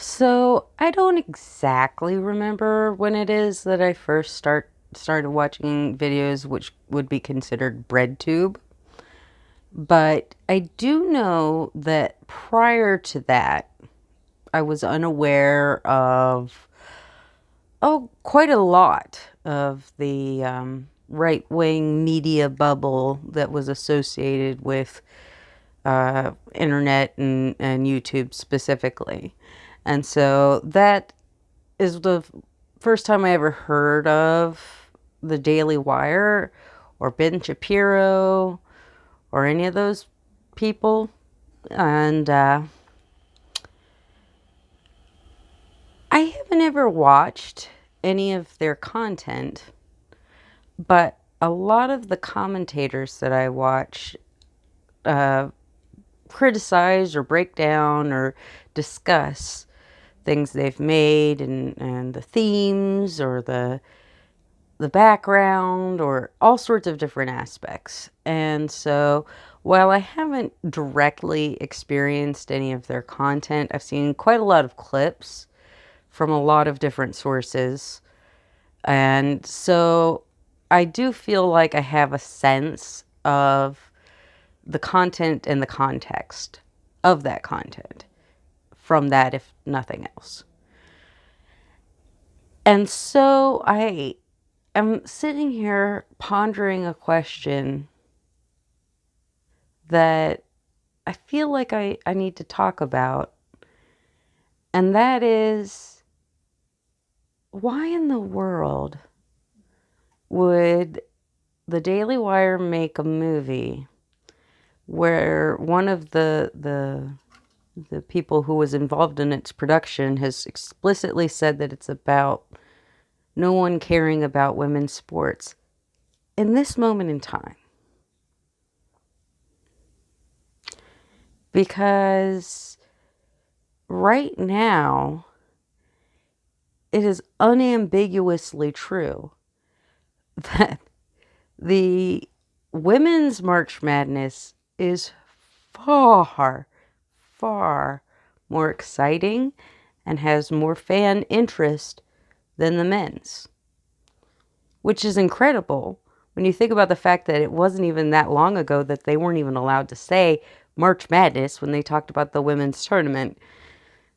So I don't exactly remember when it is that I first started watching videos which would be considered breadtube, but I do know that prior to that, I was unaware of quite a lot of the right wing media bubble that was associated with internet and YouTube specifically. And so that is the first time I ever heard of the Daily Wire or Ben Shapiro or any of those people. And I haven't ever watched any of their content, but a lot of the commentators that I watch uh, criticize or break down or discuss things they've made and the themes or the background or all sorts of different aspects. And so while I haven't directly experienced any of their content, I've seen quite a lot of clips from a lot of different sources. And so I do feel like I have a sense of the content and the context of that content from that, if nothing else. And so I am sitting here pondering a question that I feel like I need to talk about. And that is, why in the world would the Daily Wire make a movie where one of the people who was involved in its production has explicitly said that it's about no one caring about women's sports in this moment in time? Because right now, it is unambiguously true that the women's March Madness is far, far more exciting and has more fan interest than the men's, which is incredible when you think about the fact that it wasn't even that long ago that they weren't even allowed to say March Madness when they talked about the women's tournament,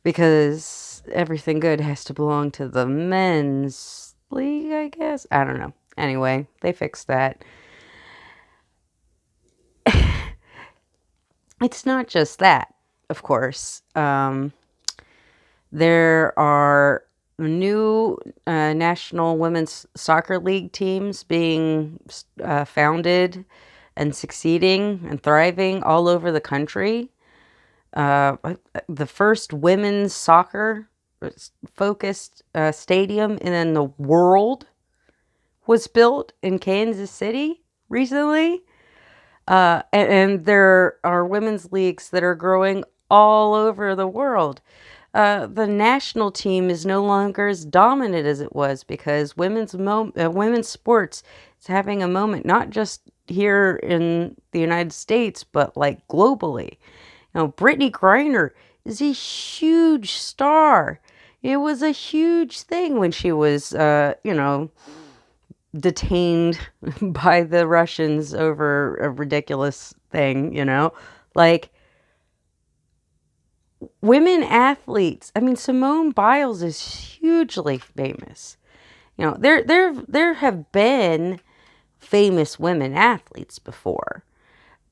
because everything good has to belong to the men's league, I guess. I don't know. Anyway, they fixed that. It's not just that, of course. There are new National Women's Soccer League teams being founded and succeeding and thriving all over the country. Uh, the first women's soccer focused stadium in the world was built in Kansas City recently. And there are women's leagues that are growing all over the world. The national team is no longer as dominant as it was because women's sports is having a moment, not just here in the United States, but like globally. You know, Brittany Griner is a huge star. It was a huge thing when she was, detained by the Russians over a ridiculous thing, Like, women athletes. I mean, Simone Biles is hugely famous. There have been famous women athletes before,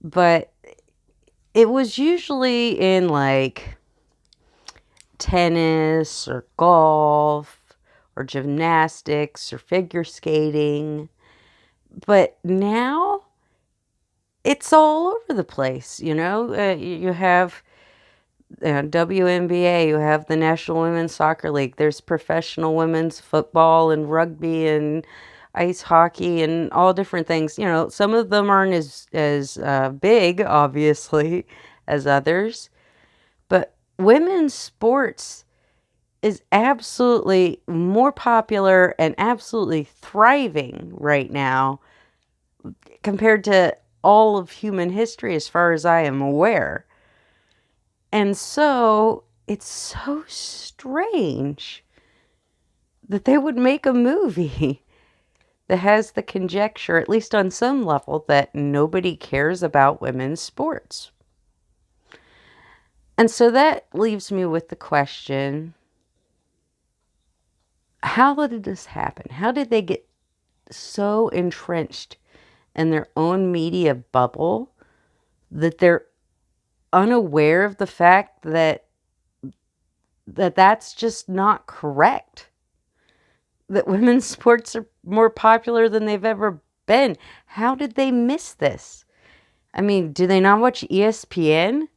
but it was usually in like tennis or golf or gymnastics or figure skating. But now it's all over the place, you have WNBA, you have the National Women's Soccer League, there's professional women's football and rugby and ice hockey and all different things. Some of them aren't as big, obviously, as others, but women's sports is absolutely more popular and absolutely thriving right now compared to all of human history, as far as I am aware. And so it's so strange that they would make a movie that has the conjecture, at least on some level, that nobody cares about women's sports. And so that leaves me with the question, how did this happen? How did they get so entrenched in their own media bubble that they're unaware of the fact that that's just not correct? That women's sports are more popular than they've ever been. How did they miss this? I mean, do they not watch ESPN?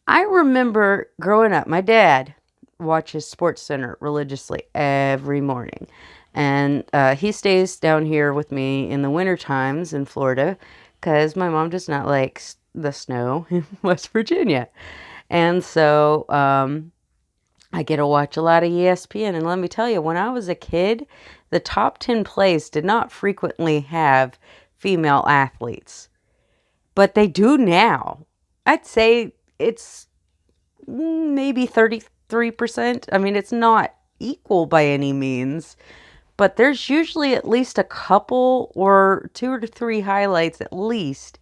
I remember growing up, my dad watches SportsCenter religiously every morning. And he stays down here with me in the winter times in Florida because my mom does not like the snow in West Virginia. And so I get to watch a lot of ESPN. And let me tell you, when I was a kid, the top 10 plays did not frequently have female athletes, but they do now. I'd say it's maybe 33%. I mean, it's not equal by any means, but there's usually at least a couple or 2 to 3 highlights at least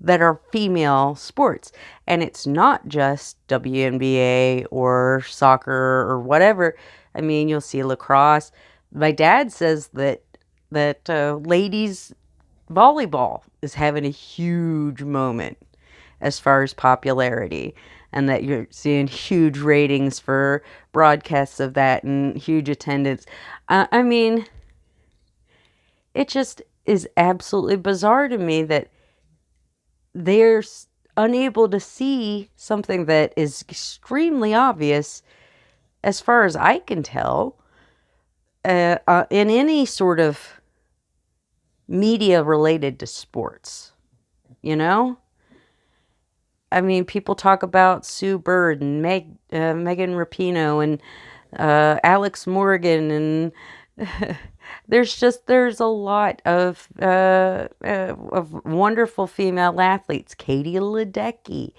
that are female sports. And it's not just WNBA or soccer or whatever. I mean, you'll see lacrosse. My dad says that ladies volleyball is having a huge moment as far as popularity, and that you're seeing huge ratings for broadcasts of that and huge attendance. I mean, it just is absolutely bizarre to me that they're unable to see something that is extremely obvious, as far as I can tell, in any sort of media related to sports, you know? I mean, people talk about Sue Bird and Megan Rapinoe and Alex Morgan, and there's a lot of wonderful female athletes. Katie Ledecky,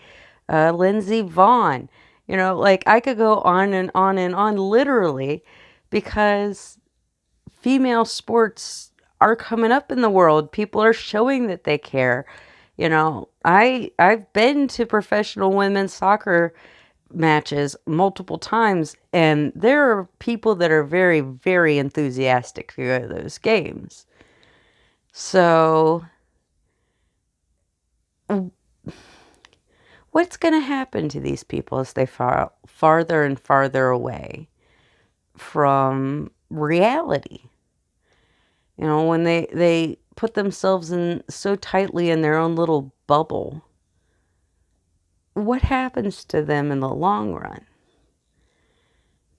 Lindsey Vonn. You know, like I could go on and on and on, literally, because female sports are coming up in the world. People are showing that they care. You know, I've been to professional women's soccer matches multiple times, and there are people that are very, very enthusiastic to go to those games. So, what's going to happen to these people as they fall farther and farther away from reality? You know, when they put themselves in so tightly in their own little bubble, what happens to them in the long run?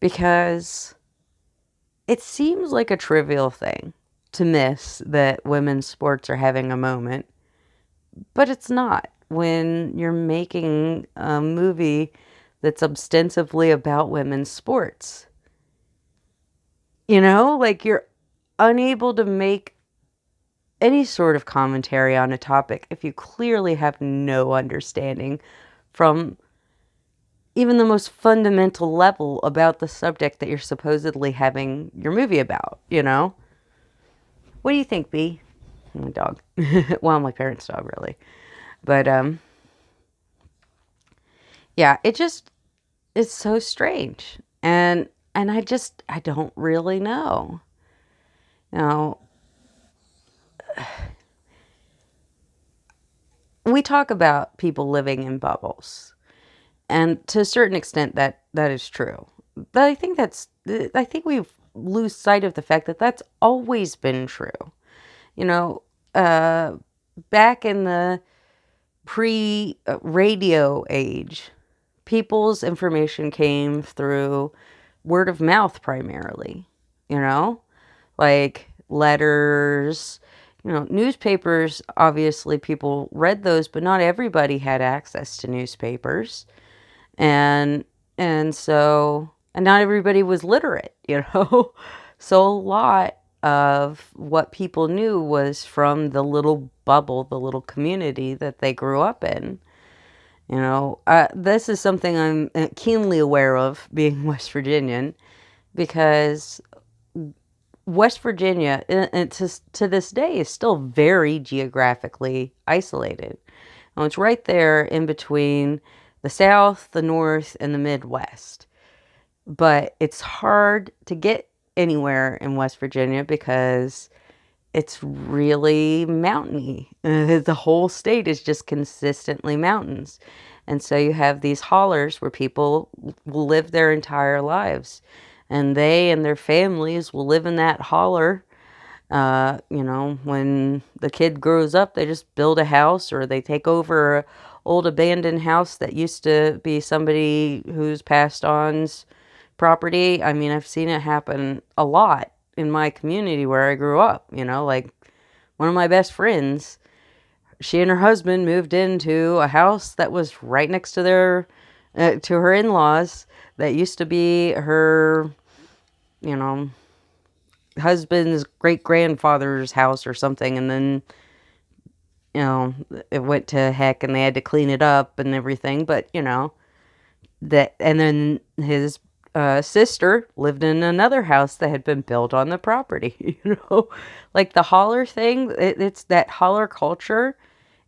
Because it seems like a trivial thing to miss that women's sports are having a moment, but it's not when you're making a movie that's ostensibly about women's sports. You know, like you're unable to make any sort of commentary on a topic if you clearly have no understanding from even the most fundamental level about the subject that you're supposedly having your movie about, you know? What do you think, B? My dog. Well, my parents' dog, really. But, yeah, it's so strange. And I don't really know. You know, we talk about people living in bubbles. And to a certain extent, that is true. But I think we lose sight of the fact that that's always been true. You know, back in the pre-radio age, people's information came through word of mouth primarily, you know, like letters, you know, newspapers. Obviously, people read those, but not everybody had access to newspapers. And so, and not everybody was literate, you know. So a lot of what people knew was from the little bubble, the little community that they grew up in. This is something I'm keenly aware of, being West Virginian, because West Virginia, and to this day, is still very geographically isolated. It's right there in between the South, the North, and the Midwest. But it's hard to get anywhere in West Virginia because it's really mountainy. The whole state is just consistently mountains. And so you have these hollers where people will live their entire lives. And they and their families will live in that holler. When the kid grows up, they just build a house or they take over an old abandoned house that used to be somebody who's passed on's property. I mean, I've seen it happen a lot in my community where I grew up. Like one of my best friends, she and her husband moved into a house that was right next to to her in-laws that used to be her, you know, husband's great grandfather's house or something. And then, it went to heck and they had to clean it up and everything. But, and then his sister lived in another house that had been built on the property. Like the holler thing, it's that holler culture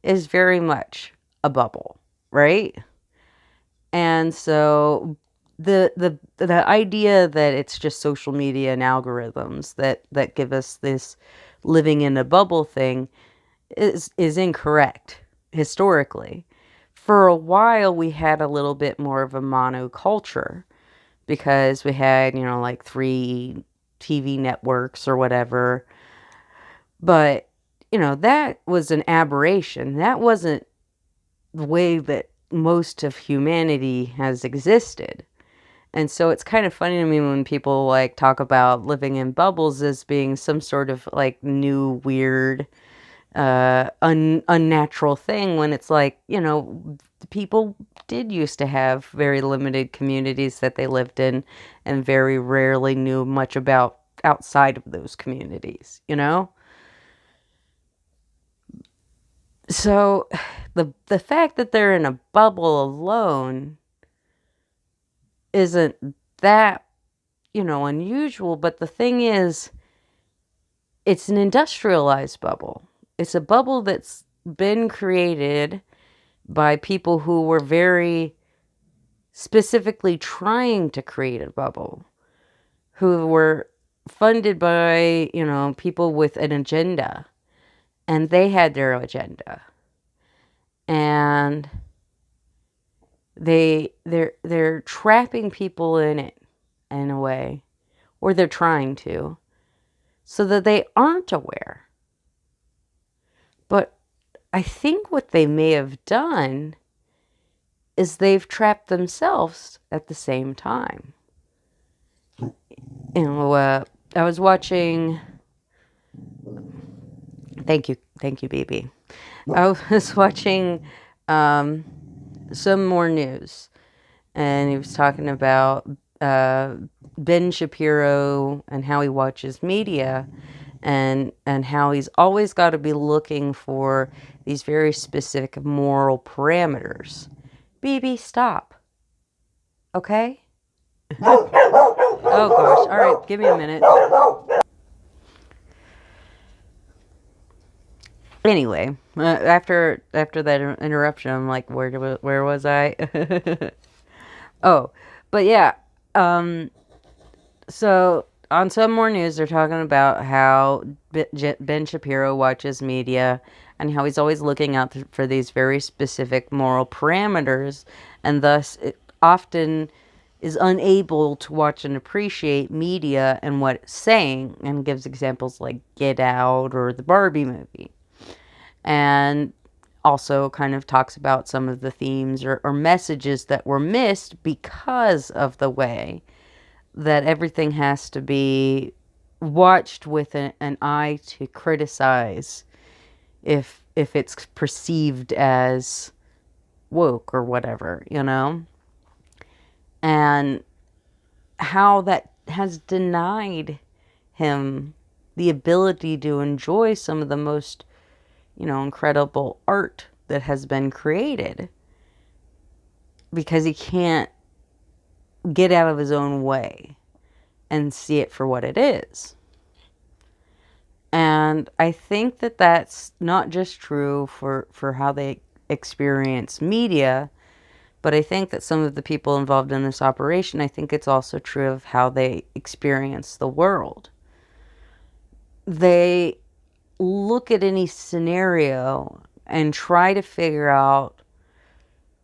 is very much a bubble, right? And so the idea that it's just social media and algorithms that give us this living in a bubble thing is incorrect historically. For a while we had a little bit more of a monoculture because we had, like 3 TV networks or whatever. But, that was an aberration. That wasn't the way that most of humanity has existed. And so it's kind of funny to me when people like talk about living in bubbles as being some sort of like new weird unnatural thing, when it's like, people did used to have very limited communities that they lived in and very rarely knew much about outside of those communities. So the fact that they're in a bubble alone isn't that, unusual. But the thing is, it's an industrialized bubble. It's a bubble that's been created by people who were very specifically trying to create a bubble, who were funded by, people with an agenda, and they had their agenda. And they're trapping people in it in a way, or they're trying to, so that they aren't aware. But I think what they may have done is they've trapped themselves at the same time. I was watching. Thank you, BB. I was watching some more news, and he was talking about Ben Shapiro and how he watches media, and how he's always got to be looking for these very specific moral parameters. BB, stop. Okay? Oh gosh. All right, give me a minute. Anyway, after that interruption, I'm like, where was I? Oh, but yeah. So on some more news, they're talking about how Ben Shapiro watches media and how he's always looking out for these very specific moral parameters, and thus it often is unable to watch and appreciate media and what it's saying, and gives examples like Get Out or the Barbie movie. And also kind of talks about some of the themes or messages that were missed because of the way that everything has to be watched with an eye to criticize if it's perceived as woke or whatever, and how that has denied him the ability to enjoy some of the most incredible art that has been created. because he can't get out of his own way and see it for what it is. And I think that that's not just true for how they experience media, but I think that some of the people involved in this operation, I think it's also true of how they experience the world. They look at any scenario and try to figure out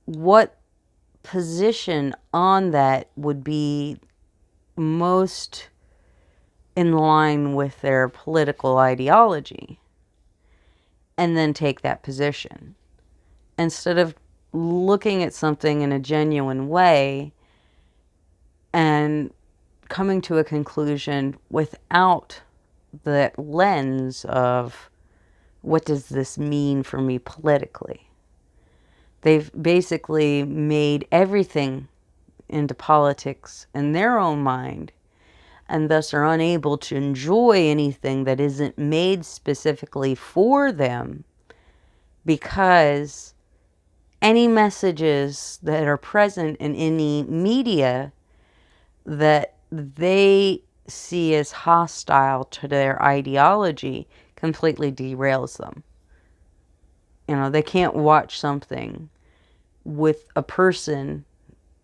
what position on that would be most in line with their political ideology, and then take that position. Instead of looking at something in a genuine way and coming to a conclusion without the lens of what does this mean for me politically. They've basically made everything into politics in their own mind, and thus are unable to enjoy anything that isn't made specifically for them, because any messages that are present in any media that they see as hostile to their ideology completely derails them. You know, they can't watch something with a person,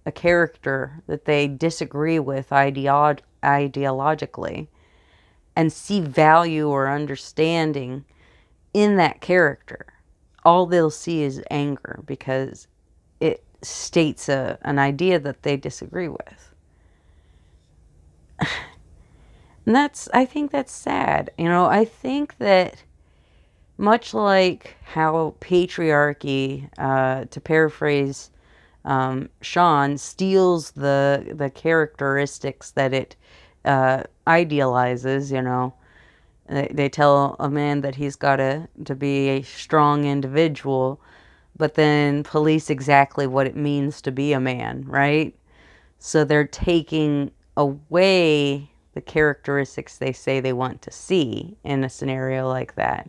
a character that they disagree with ideologically, and see value or understanding in that character. All they'll see is anger because it states an idea that they disagree with. And I think that's sad. You know, I think that much like how patriarchy, to paraphrase Sean, steals the characteristics that it idealizes, you know. They tell a man that he's got to be a strong individual, but then police exactly what it means to be a man, right? So they're taking away the characteristics they say they want to see in a scenario like that.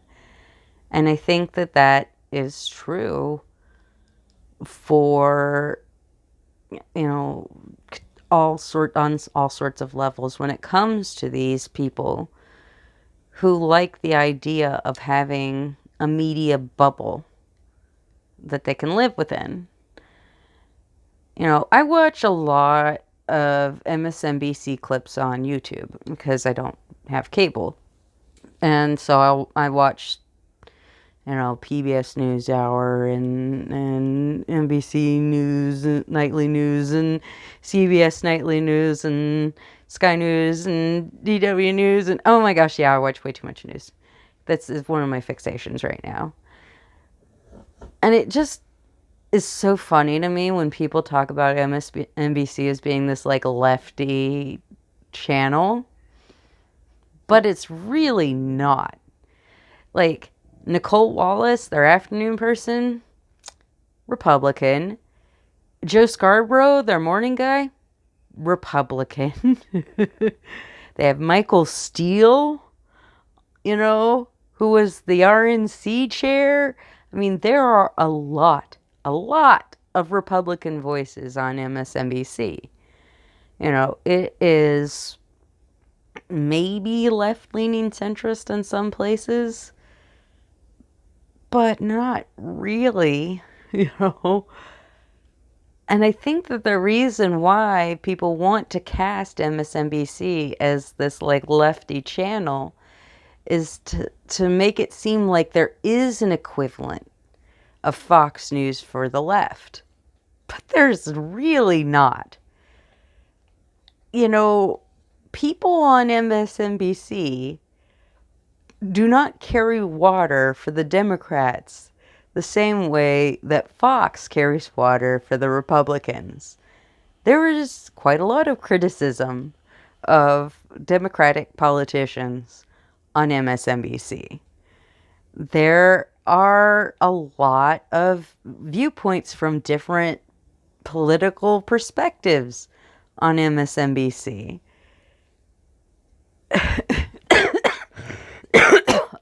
And I think that that is true for, you know, on all sorts of levels when it comes to these people who like the idea of having a media bubble that they can live within. You know, I watch a lot of MSNBC clips on YouTube because I don't have cable. And so I watch, you know, PBS NewsHour and NBC News, Nightly News, and CBS Nightly News, and Sky News, and DW News, and oh my gosh, yeah, I watch way too much news. That's one of my fixations right now. And it just is so funny to me when people talk about MSNBC as being this like lefty channel, but it's really not. Like Nicole Wallace, their afternoon person, Republican. Joe Scarborough, their morning guy, Republican. They have Michael Steele, you know, who was the RNC chair. I mean, there are a lot of Republican voices on MSNBC. You know, it is maybe left-leaning centrist in some places, but not really, you know. And I think that the reason why people want to cast MSNBC as this like lefty channel is to make it seem like there is an equivalent of Fox News for the left. But there's really not. You know, people on MSNBC do not carry water for the Democrats the same way that Fox carries water for the Republicans. There is quite a lot of criticism of Democratic politicians on MSNBC. There are a lot of viewpoints from different political perspectives on MSNBC.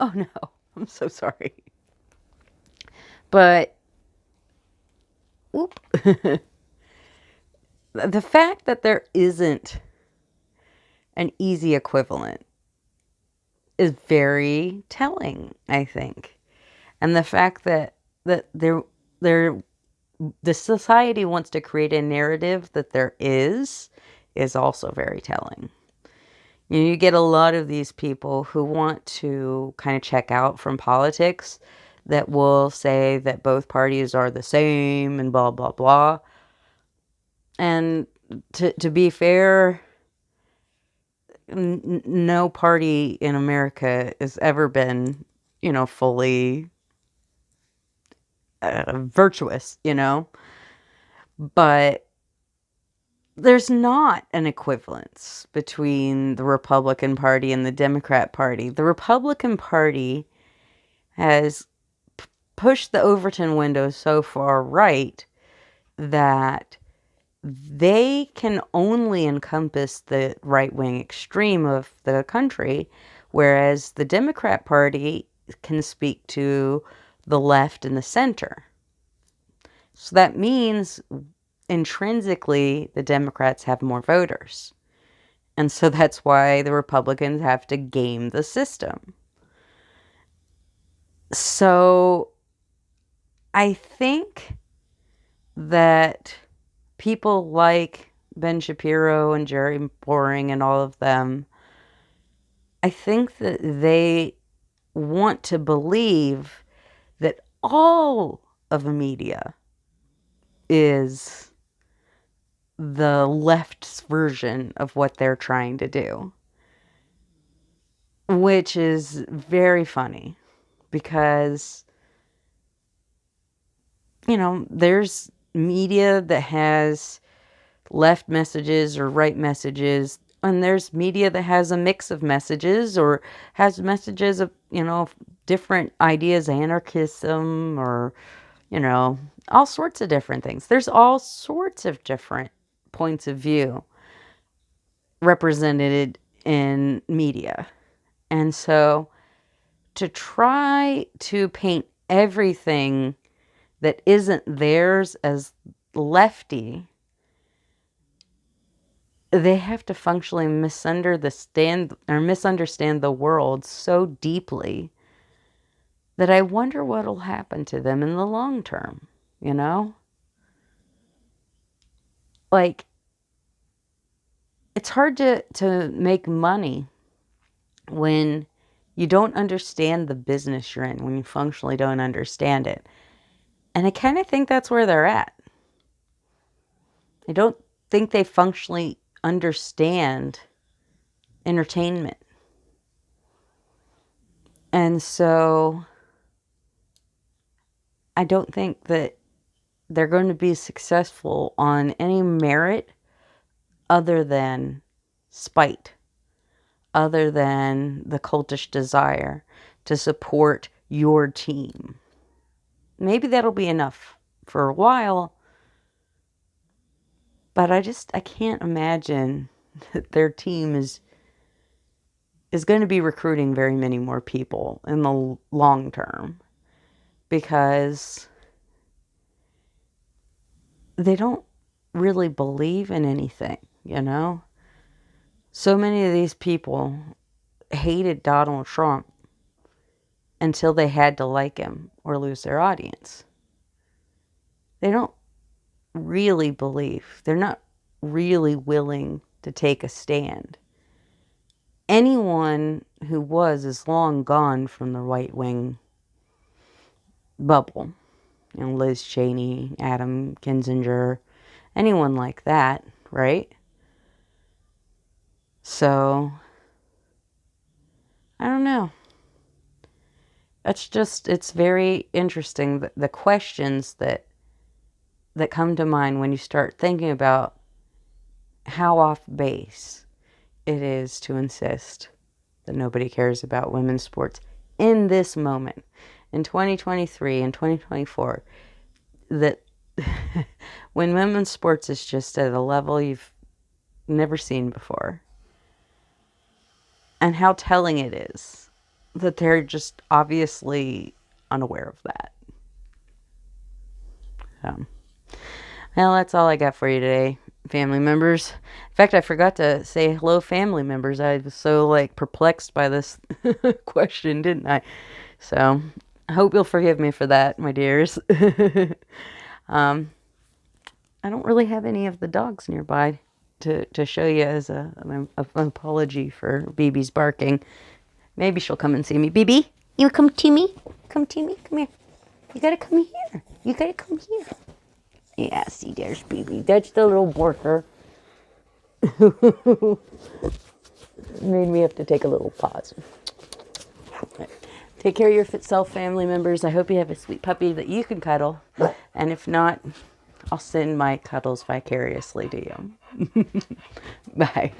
Oh no, I'm so sorry. But, whoop. the fact that there isn't an easy equivalent is very telling, I think. And the fact that there the society wants to create a narrative that there is also very telling. You get a lot of these people who want to kind of check out from politics that will say that both parties are the same and blah, blah, blah. And to be fair, no party in America has ever been, fully virtuous, But there's not an equivalence between the Republican Party and the Democrat Party. The Republican Party has pushed the Overton window so far right that they can only encompass the right-wing extreme of the country, whereas the Democrat Party can speak to the left and the center. So that means intrinsically the Democrats have more voters. And so that's why the Republicans have to game the system. So I think that people like Ben Shapiro and Jerry Boring and all of them, I think that they want to believe that all of the media is the left's version of what they're trying to do, which is very funny because, there's media that has left messages or right messages, and there's media that has a mix of messages or has messages of, different ideas, anarchism or, all sorts of different things. There's all sorts of different points of view represented in media. And so to try to paint everything that isn't theirs as lefty, they have to functionally misunderstand the world so deeply that I wonder what'll happen to them in the long term, Like, it's hard to make money when you don't understand the business you're in, when you functionally don't understand it. And I kind of think that's where they're at. I don't think they functionally understand entertainment. And so I don't think that they're going to be successful on any merit other than spite, other than the cultish desire to support your team. Maybe that'll be enough for a while, but I can't imagine that their team is going to be recruiting very many more people in the long term, because they don't really believe in anything, So many of these people hated Donald Trump until they had to like him or lose their audience. They don't really believe. They're not really willing to take a stand. Anyone who was is long gone from the right-wing bubble. Liz Cheney, Adam Kinzinger, anyone like that, right? So, I don't know. It's very interesting, the questions that come to mind when you start thinking about how off base it is to insist that nobody cares about women's sports in this moment, in 2023 and 2024, that when women's sports is just at a level you've never seen before. And how telling it is that they're just obviously unaware of that. So, well, that's all I got for you today. family members. In fact, I forgot to say hello, family members. I was so like perplexed by this question, didn't I? So I hope you'll forgive me for that, my dears. I don't really have any of the dogs nearby to show you as an apology for BB's barking. Maybe she'll come and see me. BB, you come to me? Come to me? Come here. You gotta come here. You gotta come here. Yeah, see, there's BB. That's the little border. Made me have to take a little pause. Take care of yourself, family members. I hope you have a sweet puppy that you can cuddle. And if not, I'll send my cuddles vicariously to you. Bye.